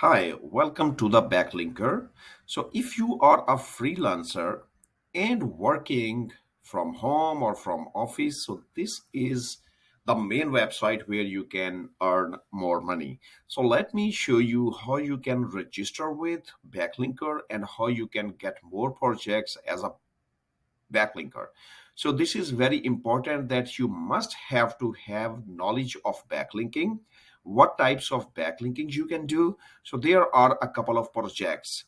Hi, welcome to the Backlinkerr. So, if you are a freelancer and working from home or from office, so this is the main website where you can earn more money. So, let me show you how you can register with Backlinkerr and how you can get more projects as a backlinker. So this is very important that you must have to have knowledge of backlinking, what types of backlinking you can do. So there are a couple of projects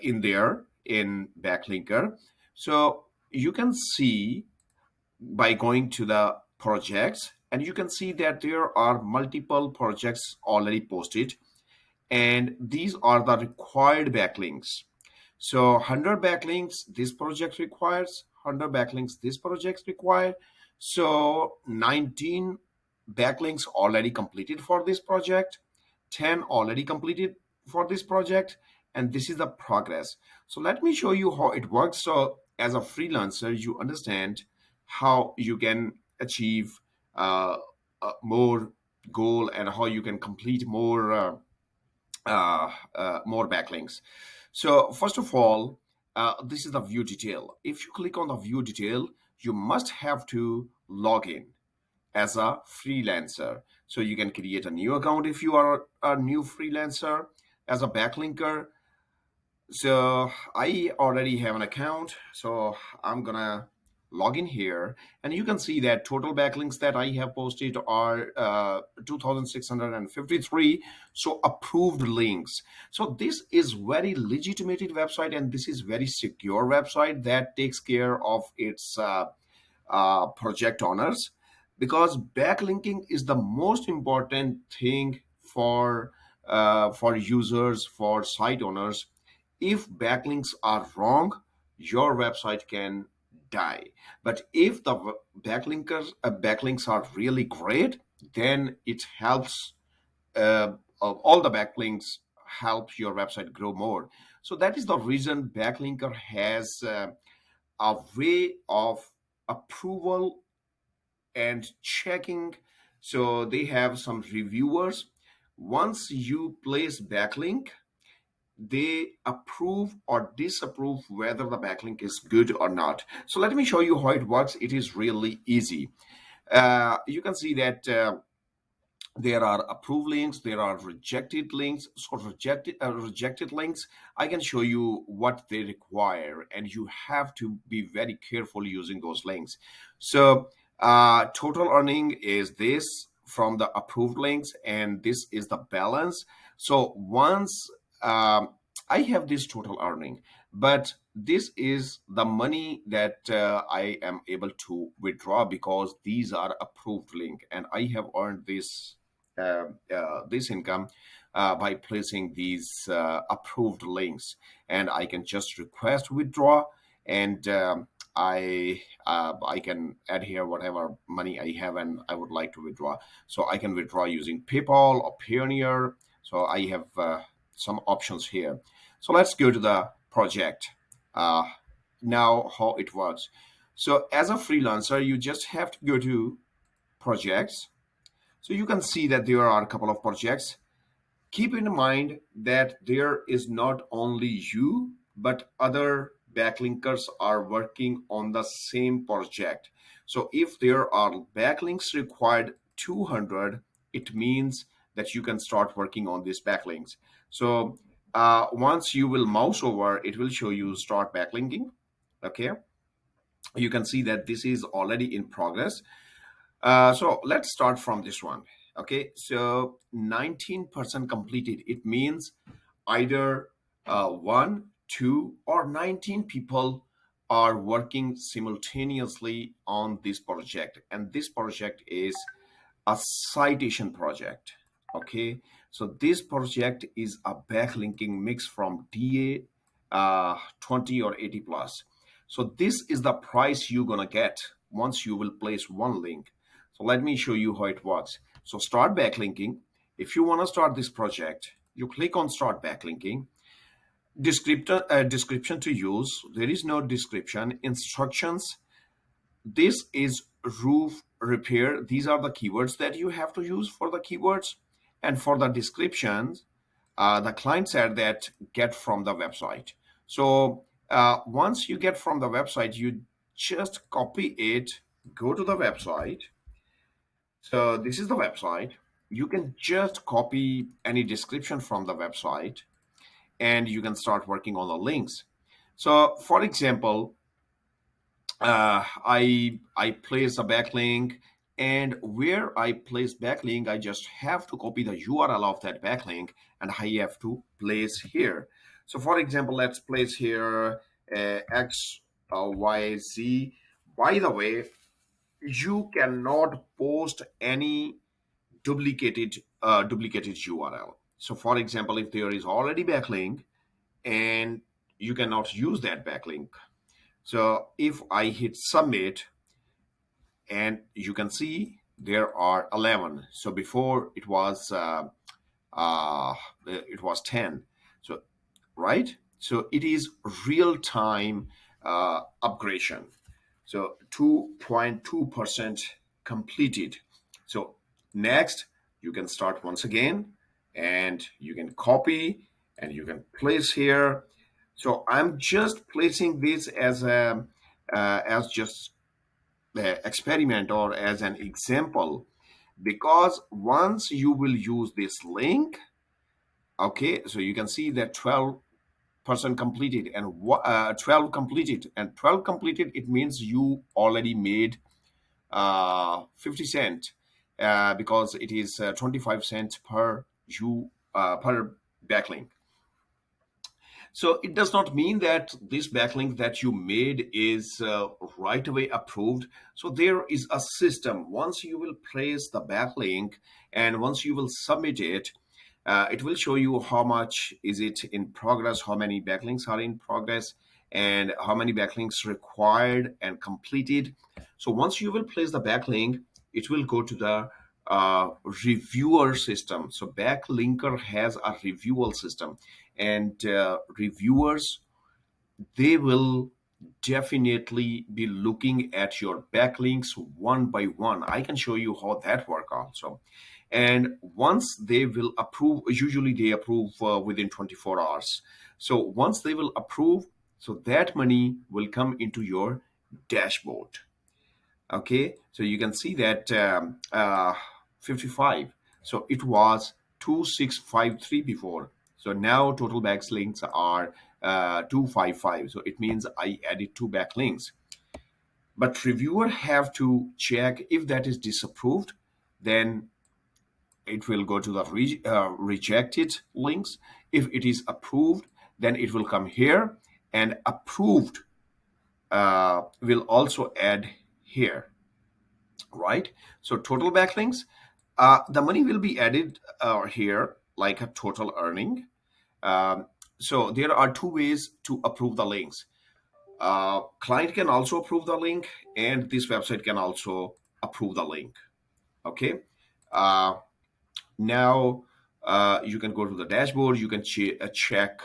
in there in backlinker. So you can see by going to the projects, and you can see that there are multiple projects already posted, and these are the required backlinks. So 100 backlinks this project requires, 100 backlinks this project required. So 19 backlinks already completed for this project, 10 already completed for this project, and this is the progress. So let me show you how it works. So as a freelancer, you understand how you can achieve more goal and how you can complete more backlinks. So first of all, this is the view detail. If you click on the view detail, you must have to log in as a freelancer. So you can create a new account if you are a new freelancer as a backlinker. So I already have an account, so I'm gonna log in here, and you can see that total backlinks that I have posted are 2,653. So approved links. So this is very legitimate website, and this is very secure website that takes care of its project owners, because backlinking is the most important thing for users, for site owners. If backlinks are wrong, your website can die. But if the backlinks are really great, then it helps. All the backlinks help your website grow more. So that is the reason Backlinker has a way of approval and checking. So they have some reviewers. Once you place backlink, they approve or disapprove whether the backlink is good or not. So let me show you how it works. It is really easy. You can see that there are approved links, there are rejected links. So rejected links, I can show you what they require, and you have to be very careful using those links. So total earning is this from the approved links, and this is the balance. So once I have this total earning, but this is the money that I am able to withdraw because these are approved link, and I have earned this income by placing these approved links, and I can just request withdraw, and I can add here whatever money I have and I would like to withdraw. So I can withdraw using PayPal or Payoneer. So I have some options here. So let's go to the project. Uh, Now how it works. So as a freelancer, you just have to go to projects. So you can see that there are a couple of projects. Keep in mind that there is not only you, but other backlinkers are working on the same project. So if there are backlinks required 200, it means that you can start working on these backlinks. So once you will mouse over, it will show you start backlinking. Okay, you can see that this is already in progress. So let's start from this one. Okay, so 19% completed. It means either one, two, or 19 people are working simultaneously on this project. And this project is a citation project. Okay, so this project is a backlinking mix from DA 20 or 80 plus. So this is the price you're gonna get once you will place one link. So let me show you how it works. So start backlinking. If you want to start this project, you click on start backlinking. Description to use. There is no description. Instructions. This is roof repair. These are the keywords that you have to use for the keywords. And for the descriptions, the client said that get from the website. So once you get from the website, you just copy it, go to the website. So this is the website. You can just copy any description from the website and you can start working on the links. So for example, I place a backlink, and where I place backlink, I just have to copy the URL of that backlink and I have to place here. So for example, let's place here X, Y, Z. By the way, you cannot post any duplicated URL. So for example, if there is already backlink and you cannot use that backlink. So if I hit submit, and you can see there are 11. So before uh, it was 10. So right. So it is real time upgradation. So 2.2% completed. So next, you can start once again, and you can copy and you can place here. So I'm just placing this as just experiment or as an example, because once you will use this link, okay, so you can see that 12% completed and 12 completed, and 12 completed, it means you already made 50 cent, because it is 25 cents per per backlink. So it does not mean that this backlink that you made is right away approved. So there is a system. Once you will place the backlink and once you will submit it, it will show you how much is it in progress, how many backlinks are in progress, and how many backlinks required and completed. So once you will place the backlink, it will go to the reviewer system. So Backlinkerr has a reviewer system, and reviewers, they will definitely be looking at your backlinks one by one. I can show you how that work also. And once they will approve, usually they approve within 24 hours. So once they will approve, so that money will come into your dashboard. Okay, so you can see that 55. So it was 2653 before. So now total backlinks are 255. So it means I added two backlinks. But reviewer have to check if that is disapproved, then it will go to the rejected links. If it is approved, then it will come here, and approved will also add here, right? So total backlinks, the money will be added here like a total earning. So there are two ways to approve the links. Client can also approve the link, and this website can also approve the link. Okay. Uh, Now you can go to the dashboard. You can check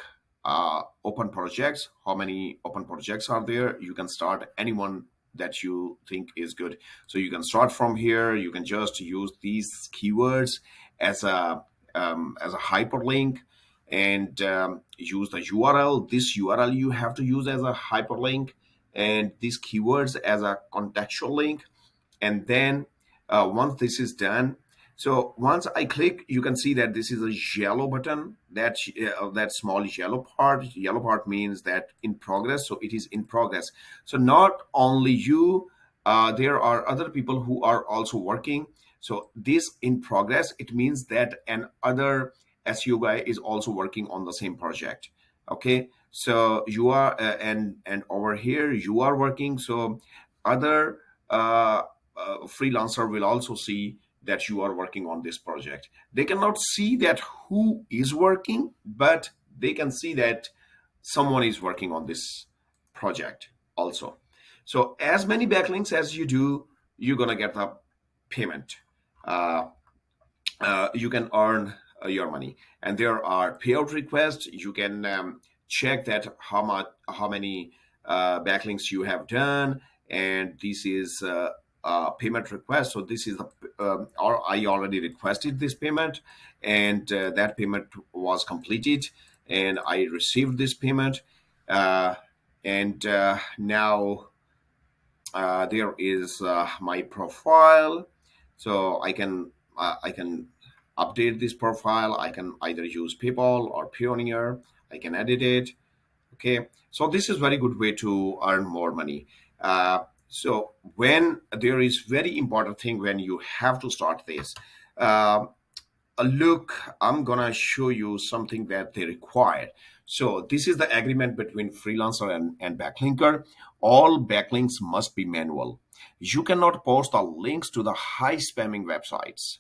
open projects. How many open projects are there? You can start anyone that you think is good. So you can start from here. You can just use these keywords as a hyperlink, and use the URL. This URL you have to use as a hyperlink, and these keywords as a contextual link. And then once this is done, so once I click, you can see that this is a yellow button. That small yellow part means that in progress. So it is in progress. So not only you, there are other people who are also working. So this in progress, it means that an other SEO guy is also working on the same project. Okay, so you are and over here you are working. So other uh, freelancer will also see that you are working on this project. They cannot see that who is working, but they can see that someone is working on this project also. So as many backlinks as you do, you're gonna get the payment. Uh, you can earn your money, and there are payout requests. You can check that how many backlinks you have done, and this is payment request. So this is the or I already requested this payment, and that payment was completed, and I received this payment, uh, and now there is my profile. So I can update this profile. I can either use PayPal or Payoneer. I can edit it. Okay, so this is very good way to earn more money. So when there is very important thing when you have to start this, uh, look, I'm gonna show you something that they require. So this is the agreement between freelancer and backlinker. All backlinks must be manual. You cannot post the links to the high spamming websites.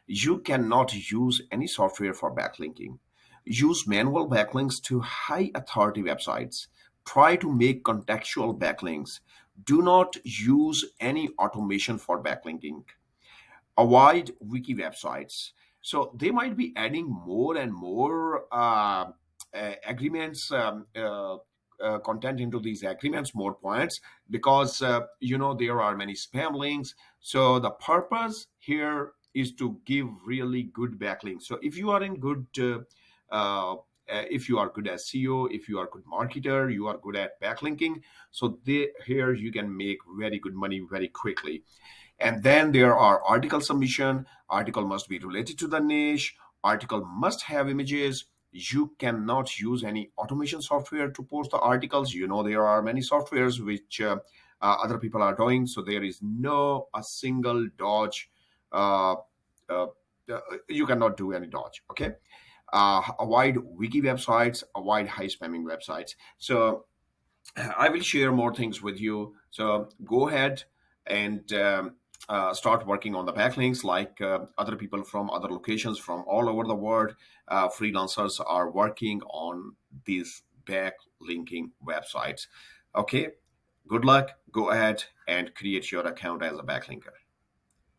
You cannot use any software for backlinking. Use manual backlinks to high authority websites. Try to make contextual backlinks. Do not use any automation for backlinking. Avoid wiki websites. So they might be adding more and more agreements, content into these agreements, more points, because there are many spam links. So the purpose here is to give really good backlinks. So if you are in good if you are good SEO, if you are good marketer, you are good at backlinking, so here you can make very good money very quickly. And then there are article submission. Article must be related to the niche. Article must have images. You cannot use any automation software to post the articles. There are many softwares which other people are doing. So there is no a single dodge. Uh, uh, you cannot do any dodge. Okay. Avoid wiki websites. Avoid high spamming websites. So I will share more things with you. So go ahead and start working on the backlinks like other people from other locations from all over the world. Freelancers are working on these backlinking websites. Okay, good luck. Go ahead and create your account as a backlinker.